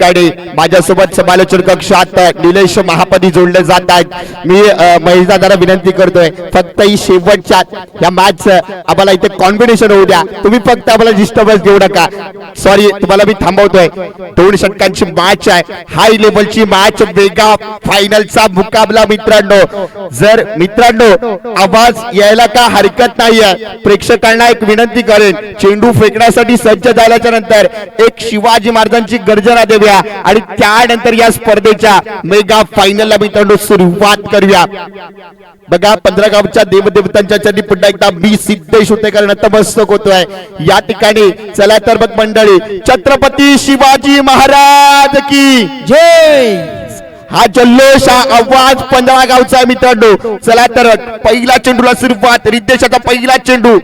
ठिकाणी माझ्यासोबत समालोचन कक्षात निलेश महापदी जोडले जात आहेत। मी महिलांना विनंती करतोय फक्त ही शेवटच्या या मॅच आम्हाला इथे कॉम्बिनेशन होऊ द्या, तुम्ही फक्त आम्हाला डिस्टर्बन्स देऊ नका। सॉरी तुम्हाला मी थांबवतोय। 2 षटकांची मॅच आहे, हाय लेवलची मॅच, वेगा फायनलचा मुकाबला मित्रांनो। जर मित्रांनो आवाज यायला का हरकत नाहीये, प्रेक्षकांना एक विनंती करेन चेंडू फेकण्यासाठी सज्ज झाल्याच्या नंतर एक शिवाजी महाराजांची गर्जना देऊया आणि त्यानंतर या स्पर्धेच्या मेगा फायनलला मित्रांनो सुरुवात करूया। बघा 15 गावच्या देवदेवतांच्या चरणी पुन्हा एकदा मी सिद्धेश होतेकर नतमस्तक होतोय या ठिकाणी। चला तर बघ मंडळी, छत्रपती शिवाजी महाराज की जय। हा जल्लोष, हा आवाज 15 गावचा आहे मित्रांनो। चला तर पहिला चेंडूला सुरुवात, रिद्धेशाचा पहिला चेंडू,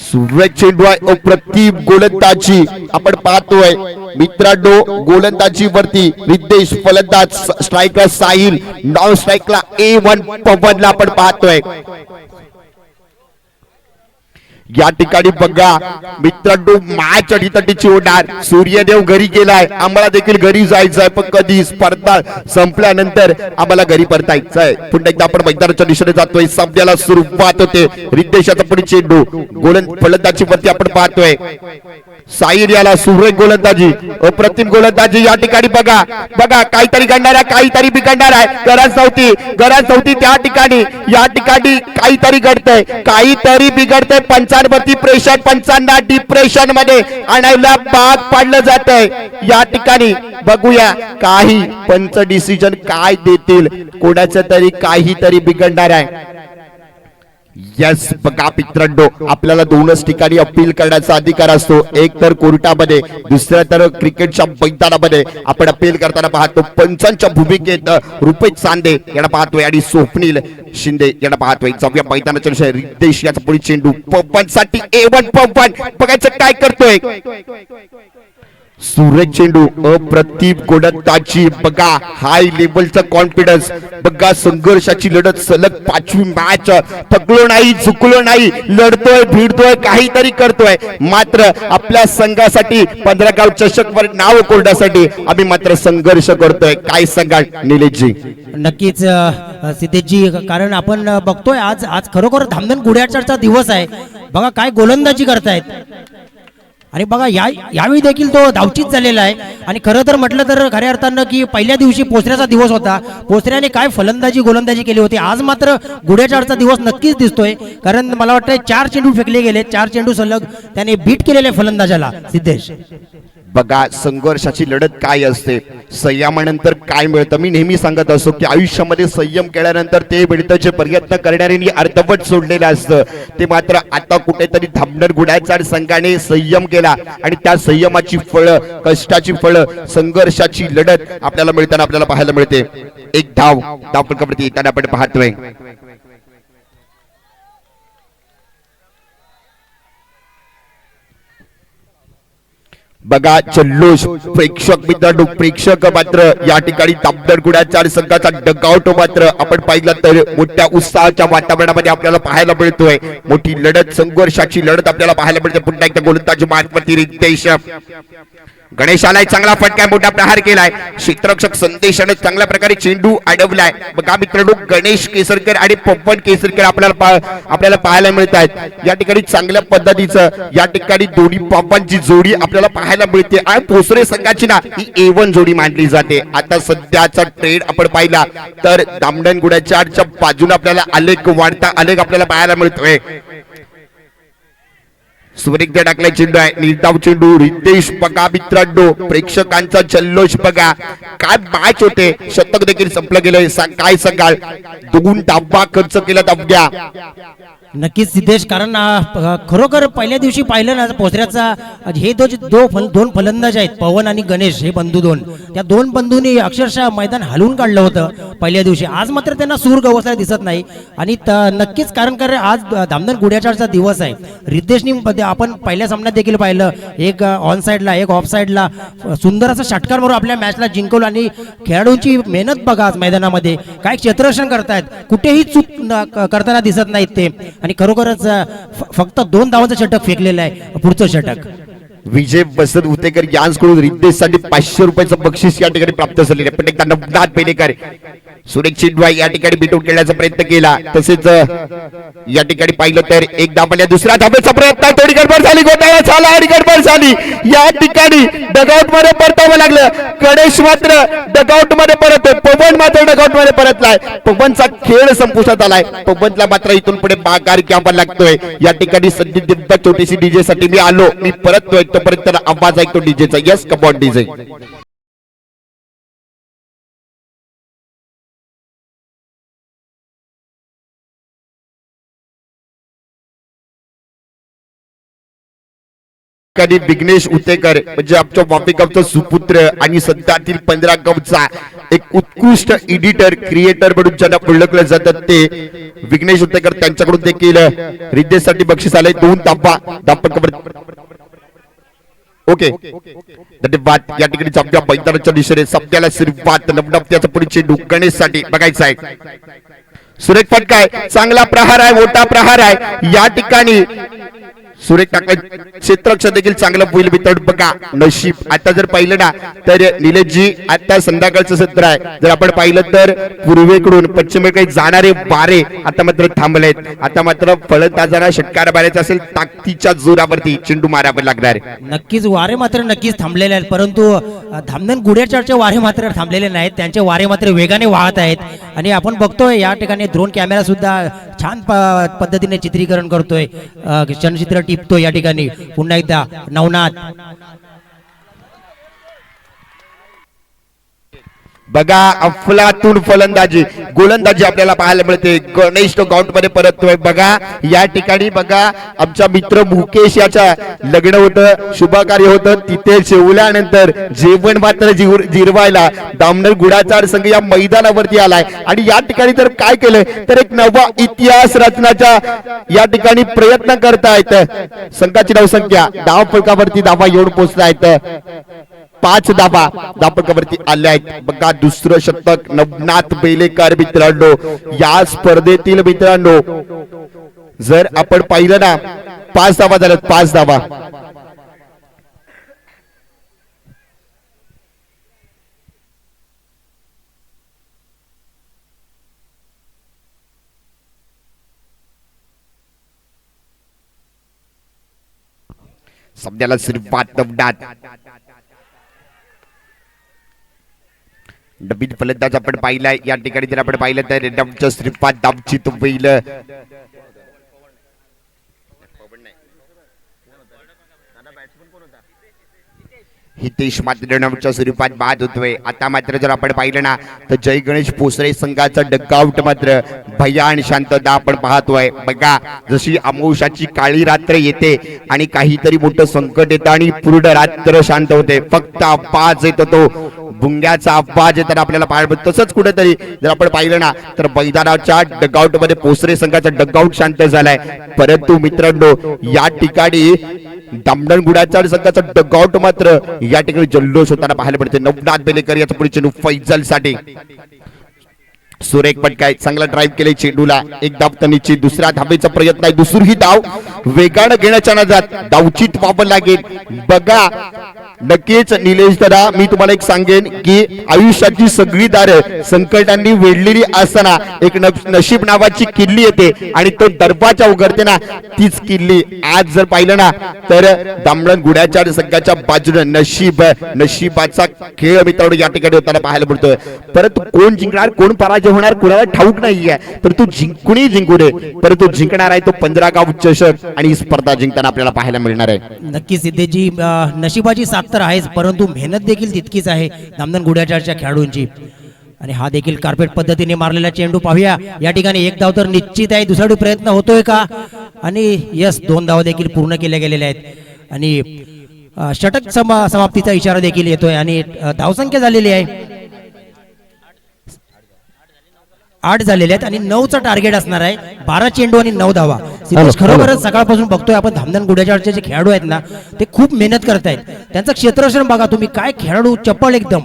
सुरेख चेंडू आहे, अप्रतिम गोलंदाजी आपण पाहतोय मित्रांनो। गोलंदाजी वरती रिद्धेश, फलंदाज स्ट्रायकर साहिल, नॉन स्ट्राइकला A1 पवनला आपण पाहतोय या ठिकाणी। बघा मित्रांनो मॅच अडीतटीची होणार, सूर्यदेव घरी गेलाय, आम्हाला देखील घरी जायचंय, पण कधी स्पर्धा संपल्यानंतर आम्हाला घरी परतायचंय। पुन्हा एकदा आपण मैदानाच्या दिशेने जातोय, सामन्याला सुरुवात होते। रिद्धेशाचा पुढे चेंडू, फलंदाजी वरती आपण पाहतोय साहिल, याला सुरेख गोलंदाजी, अप्रतिम गोलंदाजी या ठिकाणी। बघा बघा काहीतरी घडणार आहे, काहीतरी बिघडणार आहे, गरज नव्हती त्या ठिकाणी। या ठिकाणी काहीतरी घडतंय, काहीतरी बिघडतंय, पंचांवरती प्रेशर, पंचांना डिप्रेशन मध्ये आणायला भाग पाडलं जातंय या ठिकाणी। बघूया काही पंच डिसिजन काय देतील, कोणाचं तरी काहीतरी बिघडणार आहे। यस बघा मित्रांनो, आपल्याला 2च ठिकाणी अपील करण्याचा अधिकार असतो, एक तर कोर्टामध्ये, दुसऱ्या तर क्रिकेटच्या मैदानामध्ये आपण अपील करताना पाहतो। पंचांच्या भूमिकेत रुपेश चांदे यांना पाहतोय आणि स्वप्नील शिंदे यांना पाहतोय। जाऊया मैदानाच्या विषय, रिद्धेश याचा पुढे चेंडू, पवनसाठी A1 पवन, बघायचं काय करतोय, सुरेख चेंडू, अप्रतिम गोलंदाजी। बघा हाय लेवलचा कॉन्फिडन्स, बघा संघर्षाची लढत, सलग 5वी मॅच, थकलो नाही, झुकलो नाही, लढतोय, भिडतोय, काहीतरी करतोय, मात्र आपल्या संघासाठी 15 गाव चषकवर नाव कोरण्यासाठी आम्ही मात्र संघर्ष करतोय। काय सांगाल निलेशजी? नक्कीच सिद्धेशजी, कारण आपण बघतोय आज खरोखर धामधन गुढ्याचारचा दिवस आहे। बघा काय गोलंदाजी करतायत आणि बघा यावेळी देखील तो धावचीत झालेला आहे। आणि खरं तर म्हटलं तर खऱ्या अर्थानं की पहिल्या दिवशी पोचऱ्याचा दिवस होता, पोचऱ्याने काय फलंदाजी गोलंदाजी केली होती, आज मात्र गुढ्याचारचा दिवस नक्कीच दिसतोय। कारण मला वाटतं 4 चेंडू फेकले गेले, 4 चेंडू सलग त्याने बीट केलेले फलंदाजाला सिद्धेश। बघा संघर्षाची लढत काय असते, संयमानंतर काय मिळतं। मी नेहमी सांगत असतो की आयुष्यामध्ये संयम केल्यानंतर ते मिळतं जे प्रयत्न करणाऱ्यांनी अर्धवट सोडलेलं असतं, ते मात्र आता कुठेतरी धामणर गुढ्याचार संघाने संयम केला आणि त्या संयमाची फळं, कष्टाची फळं, संघर्षाची लढत आपल्याला मिळताना आपल्याला पाहायला मिळते। एक धाव फलकावरती येताना आपण पाहतोय। बघा जल्लोष, प्रेक्षक मित्रांनो, प्रेक्षक मात्र या ठिकाणी धामणर गुढ्याचार संघाचा डगआउट मात्र आपण पाहिलं तर मोठ्या उत्साहाच्या वातावरणामध्ये आपल्याला पाहायला मिळतोय। मोठी लढत, संघर्षाची लढत आपल्याला पाहायला मिळते। पुन्हा एकदा गोलंदाजी मार्फत रिद्धेश, गणेशाला चांगला फटका, मोठा प्रहार केलाय, क्षेत्ररक्षक संदेशाने चांगल्या प्रकारे चेंडू अडवलाय। बघा मित्रांनो गणेश केसरकर आणि पवन केसरकर आपल्याला पाहायला मिळत आहेत। या ठिकाणी चांगल्या पद्धतीचं या ठिकाणी दोन्ही पवनची जोडी आपल्याला पाहायला मिळते आणि भोसरे संघाची ना ही A1 जोडी मानली जाते। आता सध्याचा ट्रेंड आपण पाहिला तर धामणर गुढ्याचारच्या बाजूने आपल्याला आलेख, वाढता आलेख आपल्याला पाहायला मिळतोय। सुरेख टाकलाय चेंडू आहे, निर्धाव चेंडू, रिद्धेश। बघा मित्रांनो प्रेक्षकांचा जल्लोष, बघा काय मॅच होते, शतक देखील संपलं गेलंय। काय सांगाल? 2 धावा खर्च केला अवघ्या। नक्कीच सिद्धेश, कारण खरोखर पहिल्या दिवशी पाहिलं ना पोचऱ्याचा, हे दोन फलंदाज आहेत पवन आणि गणेश, हे बंधू दोन, त्या 2 बंधूंनी अक्षरशः मैदान हलवून काढलं होतं पहिल्या दिवशी। आज मात्र त्यांना सूर गवसला दिसत नाही आणि नक्कीच कारण आज धामणर गुढ्याचारचा दिवस आहे। रिद्धेशनी आपण पहिल्या सामन्यात देखील पाहिलं, एक ऑन साइडला एक ऑफ साइडला सुंदर असा षटकार मारून आपल्या मॅचला जिंकवलं। आणि खेळाडूंची मेहनत बघा आज मैदानामध्ये, काय क्षेत्ररक्षण करतायत, कुठेही चूक करताना दिसत नाहीत ते। आणि खरोखरच फक्त 2 धावांचं षटक फेकलेलं आहे, पुढचं षटक। विजय वसंत उतेकर यांच्याकडून रिद्धेसाठी 500 रुपयाचं बक्षीस या ठिकाणी प्राप्त झालेले आहे. पण एकदा नवनाथ बेलेकर सुरेख चिंडवाई या ठिकाणी बिटून खेळण्याचा प्रयत्न केला. तसेच या ठिकाणी पाहिलं तर एक धावल्या दुसऱ्या धावेचा प्रयत्न, थोडी गडबड झाली, घोटाळा झाला आणि गडबड झाली. या ठिकाणी डगआउट मध्ये परतावं लागलं. गणेश मात्र डगआउट मध्ये परततोय, पवन मात्र डगआउट मध्ये परतलाय. पवनचा खेळ संपुष्टात आलाय. पवनला मात्र इथून पुढे बागार घ्यावा लागतोय. या ठिकाणी संदीप दिब्बा छोटीशी डीजे साठी मी आलो, मी परततोय. तोपर्यंत आवाज ऐकतो डीजेचा. Yes come on DJ. Vighnesh Utekar म्हणजे आमच्या वापिकावचा सुपुत्र आणि सध्यातील 15 गावचा एक उत्कृष्ट एडिटर क्रिएटर म्हणून ज्यांना ओळखलं जातात ते विघ्नेश उतेकर, त्यांच्याकडून देखील रिद्धेसाठी बक्षीस आलंय. 2 तांबा दापट ओके धन्यवाद. या ठिकाणी चांगल्या मैदानाच्या दिशेने सप्त्याला सुरुवात. नवनवत्याचा पुढे चेंडू गणेशसाठी बघायचा आहे. सुरेख फटका, चांगला प्रहार आहे, मोठा प्रहार आहे. या ठिकाणी सुरेख टाका क्षेत्ररक्षण देखील चांगलं होईल मित्रांनो. बघा नशीब आता जर पाहिलं ना तर निलेशजी आता संध्याकाळचं सत्र आहे. जर आपण पाहिलं तर पूर्वेकडून पश्चिमेकडे जाणारे वारे आता मात्र थांबलेत. आता मात्र फलंदाजांना षटकार मारायचा असेल ताकदीच्या जोरावरती चेंडू मारावे लागणार. नक्कीच वारे मात्र नक्कीच थांबलेले आहेत, परंतु धामणन गुढेचाळचे वारे मात्र थांबलेले नाहीत. त्यांचे वारे मात्र वेगाने वाहत आहेत. आणि आपण बघतोय या ठिकाणी ड्रोन कॅमेरा सुद्धा छान पद्धतीने चित्रीकरण करतोय, क्षणचित्र टिपतो. या ठिकाणी पुन्हा एकदा नवनाथ बघा अफलातून फलंदाजी गोलंदाजी आपल्याला पाहायला मिळते. गणेश तो ग्राउंड मध्ये परततोय. बघा या ठिकाणी बघा आमचा मित्र मुकेश याच्या लग्न होतं, शुभकार्य होतं. तिथे जेवल्यानंतर जेवण मात्र जिरवायला दामनर गुडाचार संघ या मैदानावरती आलाय. आणि या ठिकाणी तर काय केलंय तर एक नवा इतिहास रचण्याचा या ठिकाणी प्रयत्न करतायत. संघाची धावसंख्या धाव फलकावरती धावा येऊन पोहोचतायत. 5 धावा धावफलकावरती आल्या आहेत. बघा दुसरं शतक नवनाथ बेलेकर मित्रांनो या स्पर्धेतील मित्रांनो. जर आपण पाहिलं ना 5 धावा झाल्यात, 5 धावा. सध्याला सुरुवात नवनाथ नवीन फलंदाज आपण पाहिलाय. या ठिकाणी जर आपण पाहिलं तर नवच्या श्रीपाद दामचित होईल. हितेश मात्र नवच्या स्वरूपात बाद होतोय. आता मात्र जर आपण पाहिलं ना तर जय गणेश पोसरे संघाचा डगआउट मात्र भयान शांतता आपण पाहतोय. बघा जशी अमावस्याची काळी रात्र येते आणि काहीतरी मोठं संकट येतं आणि पूर्ण रात्र शांत होते. फक्त आवाज येतो तो भुंग्याचा आवाज येताना आपल्याला पाहायला मिळतो. तसंच कुठेतरी जर आपण पाहिलं ना तर मैदानाच्या डगआउट मध्ये पोसरे संघाचा डगआउट शांत झालाय. परंतु मित्रांनो या ठिकाणी दामनर गुडाचार संघाचा डगआउट मात्र या ठिकाणी जल्लोष होताना पाहायला मिळते. नवनाथ बेलेकर याचा पुढे चेंडू फैजल साठी. सुरेख पटकाय चांगला ड्राईव्ह केले चेंडूला. एक धाव तनिची, दुसऱ्या धावेचा प्रयत्न आहे. दुसरी धाव वेगानं घेण्याच्या नादात धावचीत व्हावं लागेल. बघा नक्कीच निलेश दादा मी तुम्हाला एक सांगेन की आयुष्याची सगळी दारं संकटांनी वेढलेली असताना एक नशीब नावाची किल्ली येते आणि तो दरवाजा उघडते ना तीच किल्ली. आज जर पाहिलं ना तर दामनर गुडाचार संघाच्या बाजूने नशिबाचा खेळ मित्रांनो या ठिकाणी होताना पाहायला मिळतोय. परंतु कोण जिंकणार कोण पराजय होणार कुणाला ठाऊक नाहीये. परंतु जिंकुणी जिंकू दे, परंतु जिंकणार आहे तो 15 गाव चषक आणि ही स्पर्धा जिंकताना आपल्याला पाहायला मिळणार आहे. नक्कीच सिद्धेजी नशिबाची साथ तर आहेच, परंतु मेहनत देखील तितकीच आहे दामनर गुडाचारच्या खेळाडूंची. आणि हा देखील कार्पेट पद्धतीने मारलेला चेंडू पाहूया. या ठिकाणी एक धाव तर निश्चित आहे. दुसरा प्रयत्न होतोय का? आणि यस 2 धावा देखील पूर्ण केल्या गेलेल्या आहेत. आणि षटक समाप्तीचा इशारा देखील येतोय. आणि धावसंख्या झालेली आहे 8 झालेले आहेत आणि 9चा टार्गेट असणार आहे. 12 चेंडू आणि 9 धावा. सिद्धेश खरोखरच सकाळपासून बघतोय आपण धामनर गुडाचारचे जे खेळाडू आहेत ना ते खूप मेहनत करतायत. त्यांचं क्षेत्ररक्षण बघा तुम्ही, काय खेळाडू चपळ एकदम.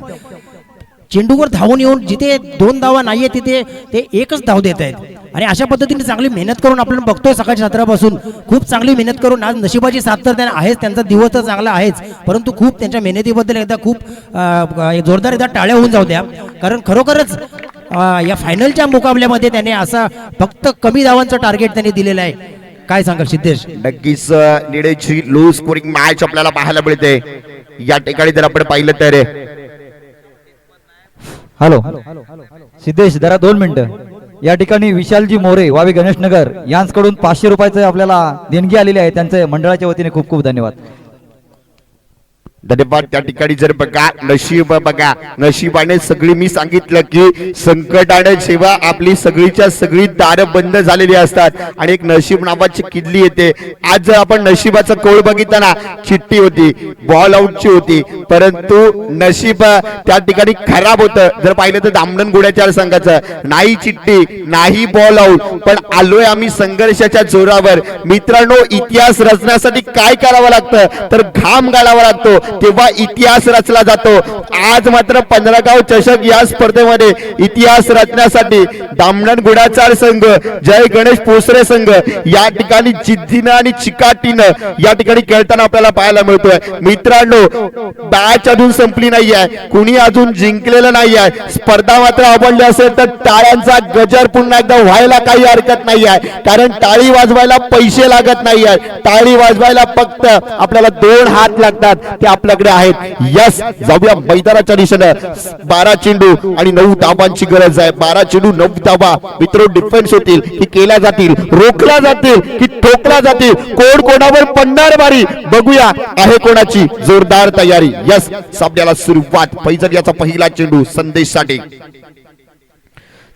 चेंडूवर धावून येऊन जिथे 2 धावा नाहीये तिथे ते एकच धाव देत आहेत आणि अशा पद्धतीने चांगली मेहनत करून आपण बघतोय सकाळच्या सत्रापासून खूप चांगली मेहनत करून आज नशिबाची साथ तर त्यांना आहेच, त्यांचा दिवस तर चांगला आहेच, परंतु खूप त्यांच्या मेहनतीबद्दल एकदा खूप जोरदार एकदा टाळ्या होऊन जाऊ द्या. कारण खरोखरच या फायनलच्या मुकाबल्यामध्ये त्याने असा फक्त कमी धावांचं टार्गेट त्यांनी दिलेलं आहे. काय सांगाल सिद्धेश? नक्कीच निळेची लो स्कोरिंग मॅच आपल्याला पाहायला मिळते या ठिकाणी. जर आपण पाहिलं तर हॅलो सिद्धेश, जरा 2 मिनिटं. या ठिकाणी विशालजी मोरे, वावी गणेशनगर यांच्याकडून 500 रुपयाचं आपल्याला देणगी आलेली आहे. त्यांचे मंडळाच्या वतीने खूप खूप धन्यवाद. धन्यवाद. त्या ठिकाणी जर बघा नशीब, बघा नशिबाने सगळी, मी सांगितलं की संकटाने जेव्हा आपली सगळीच्या सगळी दारं बंद झालेली असतात आणि एक नशीब नावाची किल्ली येते. आज जर आपण नशिबाचा कौल बघितला ना, चिठ्ठी होती, बॉल आउटची होती, परंतु नशीब त्या ठिकाणी खराब होतं. जर पाहिलं तर दामणन घोड्याच्या संघाचं नाही चिठ्ठी नाही बॉल आउट, पण आलोय आम्ही संघर्षाच्या जोरावर. मित्रांनो, इतिहास रचण्यासाठी काय करावं लागतं तर घाम गाळावा लागतो, तेव्हा इतिहास रचला जातो. आज मात्र 15 गाव चषक या स्पर्धेमध्ये इतिहास रचण्यासाठी दामणन घोडाचार संघ, जय गणेश पोसरे संघ या ठिकाणी जिद्दीनं आणि चिकाटीनं या ठिकाणी खेळताना आपल्याला पाहायला मिळतोय. मित्रांनो, मॅच अजून संपली नाहीये, कुणी अजून जिंकलेलं नाहीये. स्पर्धा मात्र आवडली असेल तर टाळ्यांचा गजर पुन्हा एकदा व्हायला काही हरकत नाहीये, कारण टाळी वाजवायला पैसे लागत नाहीये, टाळी वाजवायला फक्त आपल्याला 2 हात लागतात, ते आपल्याकडे आहेत. यस, जाऊया मैदानाच्या दिशेने. 12 चेंडू आणि 9 धावांची गरज आहे. 12 चेंडू 9 धावा. मित्र डिफेन्स होतील की केल्या जातील, रोखल्या जातील की ठोकल्या जातील, कोण कोणावर पडणार बारी बघूया. आहे कोणाची जोरदार तयारी. यस, सामन्याला सुरुवात. फैजल याचा पहिला चेंडू संदेशसाठी.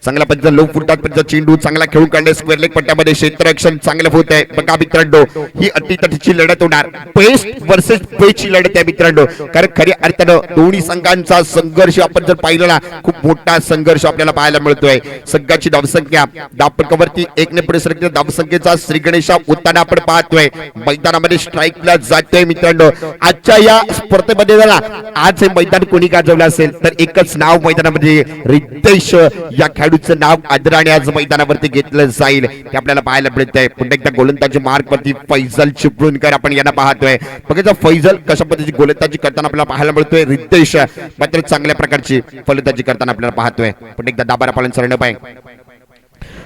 चांगल्या पद्धतीने लो फुटतात चेंडू, चांगला खेळून काढले स्क्वेअर लेग पट्ट्यामध्ये, क्षेत्ररक्षण चांगलं होत आहे. बघा मित्रांनो, ही अटीतटीची लढत होणार, पेस्ट वर्सेस पेची लढत आहे मित्रांनो. कारण खऱ्या अर्थानं दोन्ही संघांचा संघर्ष आपण जर पाहिलं ना, खूप मोठा संघर्ष आपल्याला पाहायला मिळतोय. संघाची धावसंख्या धावपटकावरती 1 ने पुढे सरकते. धावसंख्येचा श्री गणेशा उत्ताना आपण पाहतोय. मैदानामध्ये स्ट्राईकला जाते मित्रांनो. आजच्या या स्पर्धेमध्ये जरा आज हे मैदान कोणी गाजवलं असेल तर एकच नाव मैदानामध्ये रितेश या खेळाडूचं नाव आदराने आज मैदानावरती घेतलं जाईल, ते आपल्याला पाहायला मिळतंय. पुन्हा एकदा गोलंदाजी मार्क वरती फैजल चिपळूणकर आपण यांना पाहतोय. बघा फैजल कशा पद्धतीची गोलंदाजी करताना आपल्याला पाहायला मिळतोय. रितेश मात्र चांगल्या प्रकारची फलंदाजी करताना आपल्याला पाहतोय. पुन्हा एकदा दाबारा पालन सरण पाहिजे.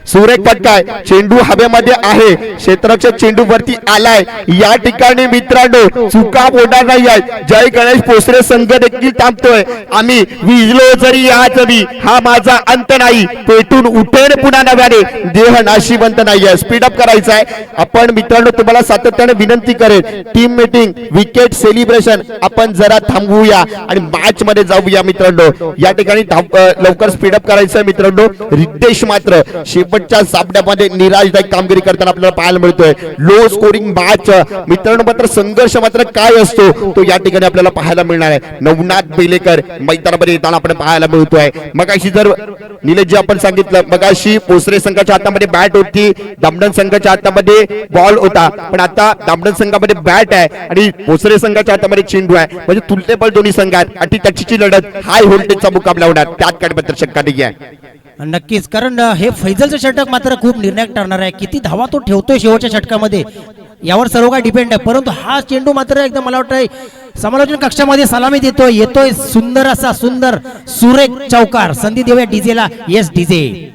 सुरेख फटकाय, चेंडू हवेमध्ये आहे, क्षेत्ररक्षक चेंडू वरती आलाय. या ठिकाणी मित्रांनो चुका होणार नाही आहेत. जय गणेश पोसरे संघ देखील थांबतोय. आम्ही विजलो जरी आज मी, हा माझा अंत नाही, पेटून उठेन पुन्हा नव्याने, देह नाशिवंत नाहीये. स्पीडअप करायचं आहे आपण मित्रांनो. तुम्हाला सातत्याने विनंती करेल, टीम मीटिंग, विकेट सेलिब्रेशन आपण जरा थांबवूया आणि मॅच मध्ये जाऊया मित्रांनो. या ठिकाणी लवकर स्पीडअप करायचं आहे मित्रांनो. रितेश मात्र शेवटच्या सामन्यामध्ये निराशदायक कामगिरी करताना आपल्याला पाहायला मिळतोय. लो स्कोरिंग मॅच मित्रांनो, मात्र संघर्ष मात्र काय असतो तो या ठिकाणी आपल्याला पाहायला मिळणार आहे. नवनाथ बेलेकर मैदानामध्ये येताना आपण पाहायला मिळतोय. मगाशी जर निलेशजी आपण सांगितलं, मगाशी पोसरे संघाच्या हातामध्ये बॅट होती, दामणन संघाच्या हातामध्ये बॉल होता, पण आता दामणन संघामध्ये बॅट आहे आणि पोसरे संघाच्या हातामध्ये चेंडू आहे. म्हणजे तुलनेबल दोन्ही संघात अटीतटीची लढत, हाय व्होल्टेजचा मुकाबला होणार, त्यात काय मात्र शंका नाही आहे. नक्कीच, कारण हे फैजलचं षटक मात्र खूप निर्णायक ठरणार आहे. किती धावा तो ठेवतोय शेवटच्या षटकामध्ये यावर सर्व काही डिपेंड आहे. परंतु हा चेंडू मात्र एकदम मला वाटतंय समालोचन कक्षामध्ये सलामी देतोय. येतोय सुंदर असा सुंदर सुरेख चौकार. संधी देऊया डीजेला. Yes DJ.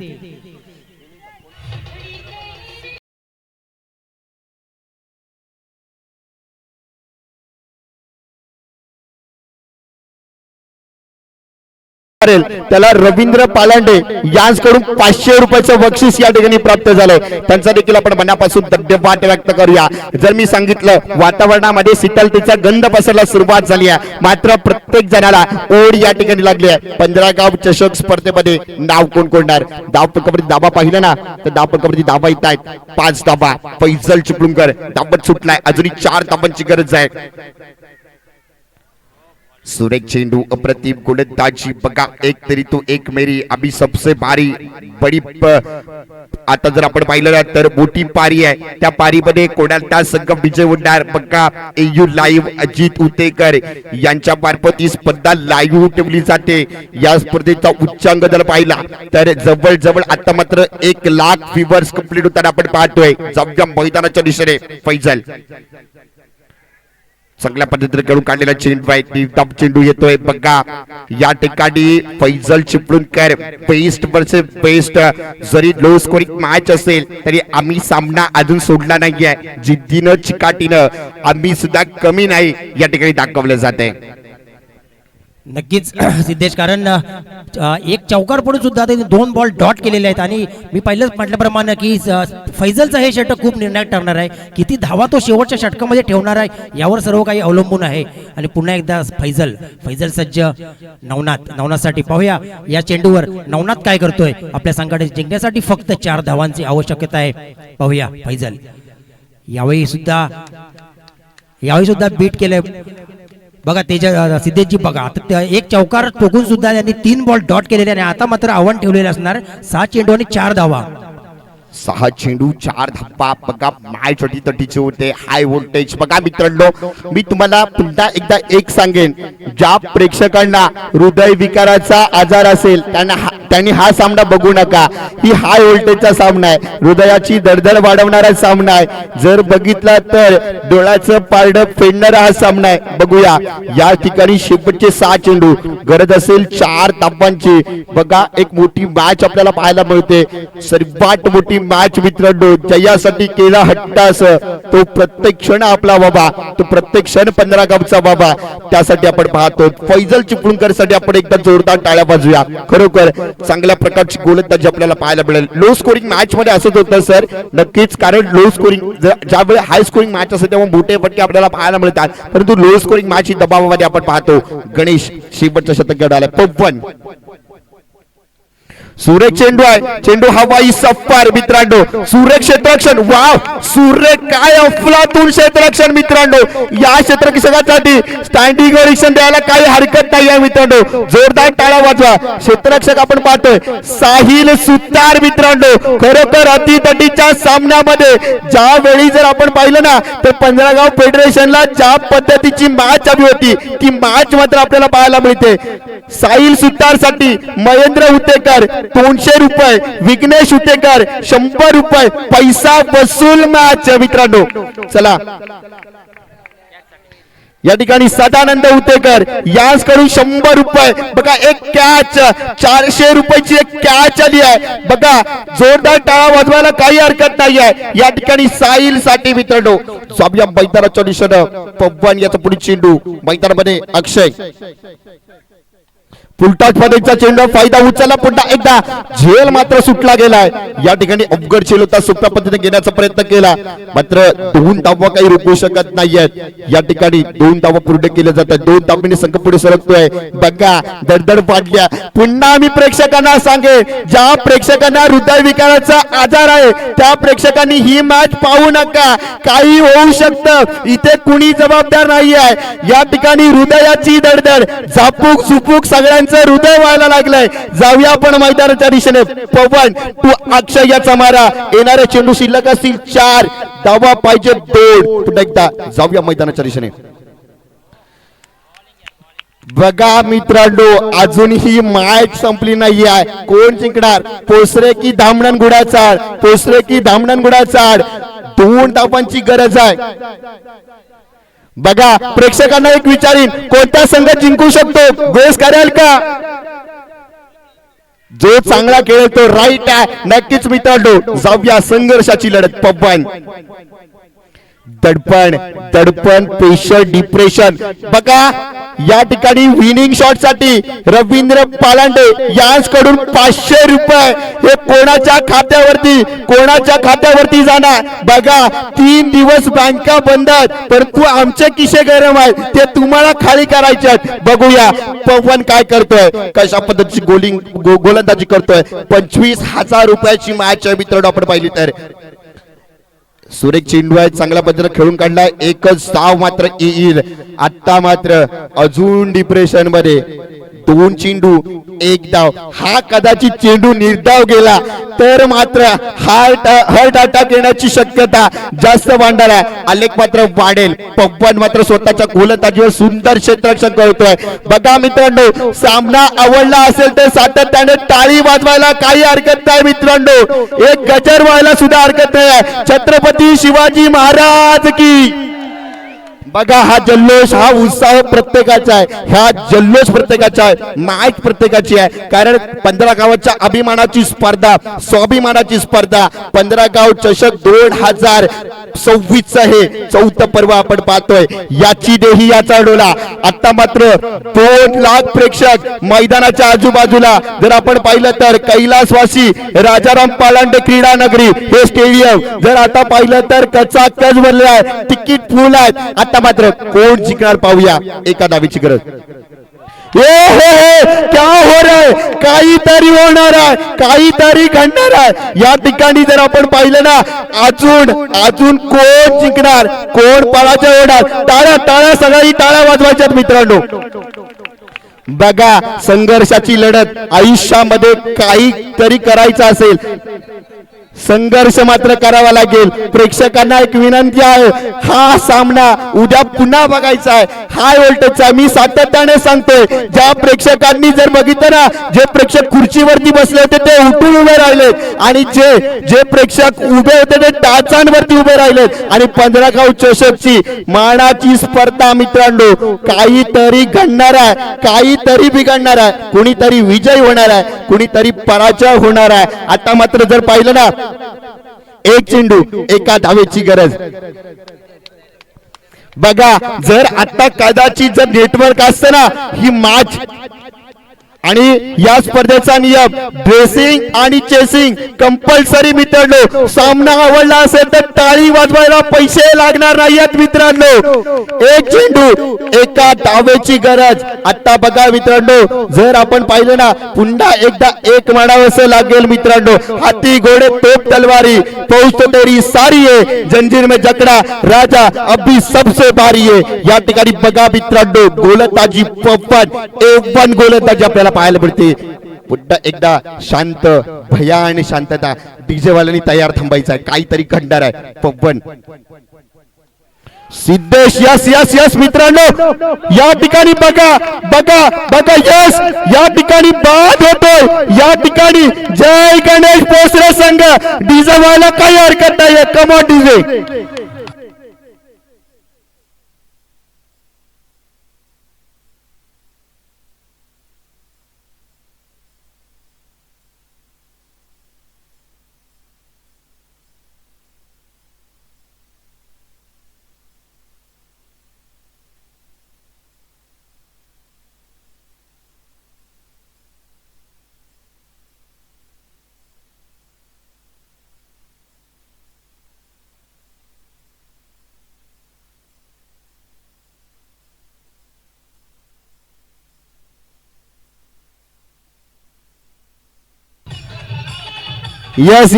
त्याला रवींद्र पालांडे यांच्याकडून 500 रुपयाचं बक्षीस या ठिकाणी प्राप्त झालंय. त्यांचा देखील आपण मनापासून धन्यवाद व्यक्त करूया. जर मी सांगितलं वातावरणामध्ये शीतलतेचा गंध पसरायला सुरुवात झाली आहे, मात्र प्रत्येक जणाला ओढ या ठिकाणी लागली आहे. 15 गाव चषक स्पर्धेमध्ये नाव कोण कोणणार. धावपटकावरती दाबा पाहिलं ना तर धावपटकावरती दाबा येत आहेत. 5 धाबा फैजल चिपळूणकर. धाबत सुटलाय, अजूनही 4 धाबांची गरज आहे. सुरेख चेंडू अप्रतिम गोलंदाजी बघा एक तरी तो एक मेरी अभी सबसे भारी बडी आता जर आपण पाहिलं तर मोठी पारी आहे त्या पारीमध्ये कोणाचा संघ विजय होणार बघा एयू लाईव्ह अजित उतेकर यांच्या मार्फत ही स्पर्धा लाईव्ह ठेवली जाते या स्पर्धेचा उच्चांक जर पाहिला तर जवळ आता मात्र 1 लाख व्ह्यूअर्स कंप्लीट होताना आपण पाहतोय जाऊया मैदानाच्या दिशेने फैजल चांगल्या पद्धतीने खेळून काढलेला चेंडू आहे टीप चेंडू येतोय बघा या ठिकाणी Faisal Chiplunkar best versus best जरी लो स्कोरिंग मॅच असेल तरी आम्ही सामना अजून सोडला नाहीये जिद्दीनं चिकाटीनं आम्ही सुद्धा कमी नाही या ठिकाणी दाखवलं जात आहे नक्कीच सिद्धेश कारण एक चौकार पडून सुद्धा त्यांनी 2 बॉल डॉट केलेले आहेत आणि मी पहिलंच म्हटल्याप्रमाणे की फैजलचा हे षटक खूप निर्णायक ठरणार आहे किती धावा तो शेवटच्या षटकामध्ये ठेवणार आहे यावर सर्व काही अवलंबून आहे आणि पुन्हा एकदा फैजल सज्ज नवनाथसाठी पाहूया या चेंडूवर नवनाथ काय करतोय आपल्या संघाने जिंकण्यासाठी फक्त 4 धावांची आवश्यकता आहे पाहूया फैजल यावेळी सुद्धा बीट केलंय बघा सिद्धेशजी बघा आता एक चौकार टोकून सुद्धा त्यांनी 3 बॉल डॉट केलेले आणि आता मात्र आव्हान ठेवलेले असणार 7 चेंडू आणि 4 धावा 6 चेंडू 4 धावा बघा मॅच तटीचे होते हाय व्होल्टेज बघा मित्रांनो मी तुम्हाला पुन्हा एकदा एक सांगेन ज्या प्रेक्षकांना हृदय विकाराचा आजार असेल त्यांनी हा सामना बघू नका ही हाय व्होल्टेजचा सामना आहे हृदयाची धडधड वाढवणारा सामना आहे जर बघितला तर डोळ्याचं पारडं फेडणारा हा सामना आहे बघूया या ठिकाणी शेवटचे 6 चेंडू गरज असेल 4 धावांची बघा एक मोठी मॅच आपल्याला पाहायला मिळते सर्वात मोठी मॅच मित्रांनो जयासाठी केला हट्टास तो प्रत्येक क्षण आपला बाबा तो प्रत्येक क्षण 15 गावचा बाबा त्यासाठी आपण पाहतो फैजल चिपळूणकर साठी आपण एकदा जोरदार टाळ्या वाजूया खरोखर चांगल्या प्रकारची गोलंदाजी आपल्याला पाहायला मिळेल लो स्कोरिंग मॅच मध्ये असंच होतं सर नक्कीच कारण लो स्कोरिंग ज्यावेळी हाय स्कोरिंग मॅच असते तेव्हा मोठे फटके आपल्याला पाहायला मिळतात परंतु लो स्कोरिंग मॅच ही दबावामध्ये आपण पाहतो गणेश शेवटचं शतक घेऊन आलाय पवन सुरेख चेंडू आहे चेंडू हवाई सफार मित्रांनो सुरेख क्षेत्ररक्षण वाव सुरेख काय अफलातून क्षेत्ररक्षण मित्रांनो या क्षेत्ररक्षकासाठी स्टँडिंग ओव्हेशन द्यायला काही हरकत नाही आहे मित्रांनो जोरदार टाळ्या वाजवा क्षेत्ररक्षक आपण पाहतोय साहिल सुतार मित्रांनो खरोखर अतितटीच्या सामन्यामध्ये ज्या वेळी जर आपण पाहिलं ना तर 15 गाव फेडरेशनला ज्या पद्धतीची मॅच हवी होती ती मॅच मात्र आपल्याला पाहायला मिळते साहिल सुतार साठी महेंद्र उतेकर 200 रुपये विघ्नेश उतेकर 100 रुपये पैसा वसूल मॅच मित्रांनो चला या ठिकाणी सदानंद उतेकर याचकडून 100 रुपये बघा एक कॅच 400 रुपयाची एक कॅच आली आहे बघा जोरदार टाळा वाजवायला काही हरकत नाही आहे या ठिकाणी साहिल साठी मित्रांनो स्वाभिया मैदानाच्या दिशेनं पवन याचा पुढे चेंडू मैदानामध्ये अक्षय फुलटॉस पद्धतीचा चेंडू फायदा उचलला पुन्हा एकदा झेल मात्र सुटला गेलाय या ठिकाणी अवघड झेल होता सोप्या पद्धतीने घेण्याचा प्रयत्न केला मात्र 2 धावा काही रोखू शकत नाहीयेत या ठिकाणी 2 धावा पूर्ण केले जातात 2 धावांनी संघ पुढे सरकतोय बघा दडदड पाडल्या पुन्हा मी प्रेक्षकांना सांगेन ज्या प्रेक्षकांना हृदय विकाराचा आजार आहे त्या प्रेक्षकांनी ही मॅच पाहू नका काही होऊ शकतं इथे कुणी जबाबदार नाही आहे या ठिकाणी हृदयाची दडदड झापूक झुपूक सगळ्यांचं हृदय व्हायला लागलंय जाऊया आपण मैदानाच्या दिशेने पवन तू अक्षय याचा मारा येणारे चेंडू शिल्लक असतील 4 धावा पाहिजे 2 पुन्हा एकदा जाऊया मैदानाच्या दिशेने बघा मित्रांनो अजूनही मॅच संपली नाही आहे कोण जिंकणार पोसरे की धामणन गुडाचाळ पोसरे की धामणन गुडाचाळ 2 धावांची गरज आहे बघा प्रेक्षकांना एक विचारीन कोणता संघ जिंकू शकतो गेस कराल का जो चांगला खेळतो राईट आहे नक्कीच मित्रांनो जाऊया संघर्षाची लढत पवन दडपण प्रेशर डिप्रेशन बघा या ठिकाणी विनिंग शॉट साठी रवींद्र पालांडे यांच्याकडून 500 रुपये हे कोणाच्या खात्यावरती जाणार बघा 3 दिवस बँका बंद आहेत परंतु आमचे किशे गरम आहेत ते तुम्हाला खाली करायचे बघूया पवन काय करतोय कशा पद्धतीची गोलंदाजी करतोय 25,000 रुपयाची मॅच आहे मित्रांनो आपण पाहिली तर सुरेख चेंडू आहे, चांगल्या पद्धतीने खेळून काढलाय, एकच धाव मात्र येईल. आता मात्र अजून डिप्रेशन मध्ये, 2 चेंडू 1 धाव. हा कदाचित चेंडू निर्धाव गेला तर मात्र हार्ट अटॅक येण्याची शक्यता जास्त वाढणार आहे. आलेख मात्र वाढेल. पवन मात्र स्वतःच्या गोलंदाजीवर सुंदर क्षेत्ररक्षण करतोय. बघा मित्रांनो, सामना आवडला असेल तर सातत्याने टाळी वाजवायला काही हरकत नाही मित्रांनो. एक गजर व्हायला सुद्धा हरकत नाही. छत्रपती शिवाजी महाराज की. बघा हा जल्लोष, हा उत्साह प्रत्येकाचा आहे, हा जल्लोष प्रत्येकाचा आहे, मॅच प्रत्येकाची आहे. कारण 15 गावाच्या अभिमानाची स्पर्धा, स्वाभिमानाची स्पर्धा, 15 गाव चषक 2026 हे 4थं पर्व आपण पाहतोय. याची देही याचा डोला. आता मात्र 2 लाख प्रेक्षक मैदानाच्या आजूबाजूला. जर आपण पाहिलं तर कैलासवासी राजाराम पालांडे क्रीडा नगरी हे स्टेडियम जर आता पाहिलं तर कचाकच भरले आहे, तिकीट फुल आहेत. आता मात्र कोण जिंकणार पाहूया. एका डावीची गरज. क्या हो रहा है, काहीतरी होणार आहे, काहीतरी घडणार आहे. या ठिकाणी जर आपण पाहिलं ना, अजून कोण जिंकणार, कोण पराजय होणार. टाळ्या टाळ्या सगळी टाळ्या वाजवायच्यात मित्रांनो. बघा संघर्षाची लढत. आयुष्यामध्ये काहीतरी करायचं असेल, संघर्ष मात्र करावा लागेल. प्रेक्षकांना एक विनंती आहे, हा सामना उद्या पुन्हा बघायचा आहे. हाय व्होल्टेजचा मी सातत्याने सांगतोय. ज्या प्रेक्षकांनी जर बघितलं ना, जे प्रेक्षक खुर्चीवरती बसले होते ते उठून उभे राहिले, आणि जे प्रेक्षक उभे होते ते टाचांवरती उभे राहिले. आणि 15 गाव चषकची मानाची स्पर्धा मित्रांनो, काहीतरी घडणार आहे, काहीतरी बिघडणार आहे. कुणीतरी विजय होणार आहे, कुणीतरी पराजय होणार आहे. आता मात्र जर पाहिलं ना, 1 चेंडू 1 धावेची गरज. बघा जर आता कदाचित जर नेटवर्क असतं ना, ही मॅच आणि या स्पर्धेचा नियम ड्रेसिंग आणि चेसिंग कंपल्सरी मित्रांनो. सामना आवडला असेल तर टाळी वाजवायला पैसे लागणार नाहीत मित्रांनो. 1 चेंडू 1 धावेची गरज. आता बघा मित्रांनो, जर आपण पाहिलं ना, पुन्हा एकदा 1 मानावंसं लागेल मित्रांनो. हाती घोडे तोप तलवारी, फौज तो तेरी सारी है, जंजीर में जकड़ा राजा अभी सबसे भारी है. या ठिकाणी बघा मित्रांनो, गोलंदाजी पवन A1 गोलंदाजी आपल्याला पाहायला मिळते. पुन्हा एकदा शांत, भया आणि शांतता. डीजे वाल्यांनी तयार थांबायचं आहे, काहीतरी घडणार आहे. पवन सिद्धेश, यस यस यस मित्रांनो, या ठिकाणी बघा बघा बघा, यस या ठिकाणी बाद होतोय. या ठिकाणी जय गणेश पोसरे संघ. डीजे वाला काही हरकत नाहीये. Come on DJ. यस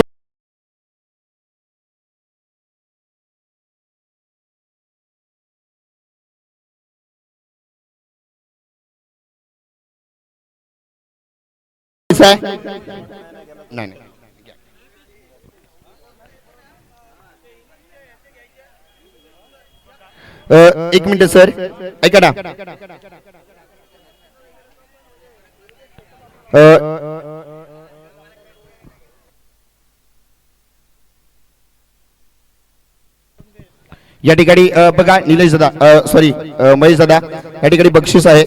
नाही. एक मिनिट सर, ऐका ना. या ठिकाणी बघा निलेश दादा, सॉरी महेश दादा, या ठिकाणी बक्षीस आहे.